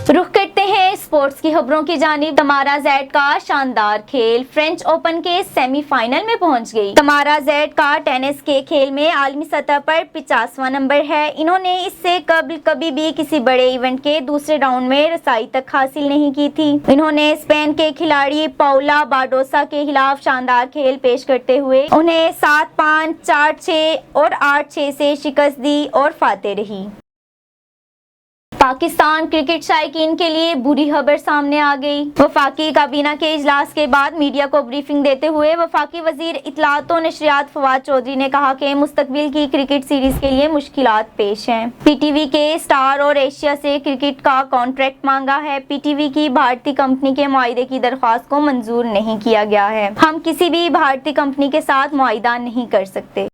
रुख करते हैं स्पोर्ट्स की खबरों की जानिब। तमारा जैड का शानदार खेल फ्रेंच ओपन के सेमीफाइनल में पहुंच गई। तमारा जैड का टेनिस के खेल में आलमी सतह पर 50वां नंबर है। इन्होंने इससे कबल कभी भी किसी बड़े इवेंट के दूसरे राउंड में रसाई तक हासिल नहीं की थी। इन्होंने स्पेन के खिलाड़ी पाउला बार्डोसा के खिलाफ शानदार खेल पेश करते हुए उन्हें 7-5, 4-6 और 8-6 से शिकस्त दी और फाते रही। पाकिस्तान क्रिकेट शायकीन के लिए बुरी खबर सामने आ गई। वफाकी काबीना के इजलास के बाद मीडिया को ब्रीफिंग देते हुए वफाकी वजीर इत्तलात और नशरियात फवाद चौधरी ने कहा कि मुस्तकबिल की क्रिकेट सीरीज के लिए मुश्किलात पेश हैं। पीटीवी के स्टार और एशिया से क्रिकेट का कॉन्ट्रैक्ट मांगा है। पीटीवी की भारतीय कंपनी के मुआहिदे की दरख्वास्त को मंजूर नहीं किया गया है। हम किसी भी भारतीय कंपनी के साथ मुआहिदा नहीं कर सकते।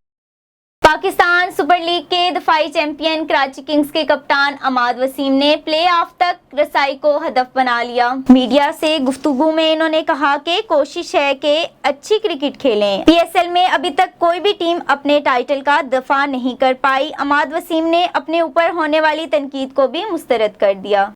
पाकिस्तान सुपर लीग के दफाई चैंपियन कराची किंग्स के कप्तान अमाद वसीम ने प्ले ऑफ तक रसाई को हदफ बना लिया। मीडिया से गुफ्तगू में इन्होंने कहा कि कोशिश है कि अच्छी क्रिकेट खेलें। पीएसएल में अभी तक कोई भी टीम अपने टाइटल का दफा नहीं कर पाई। अमाद वसीम ने अपने ऊपर होने वाली तनकीद को भी मुस्तरद कर दिया।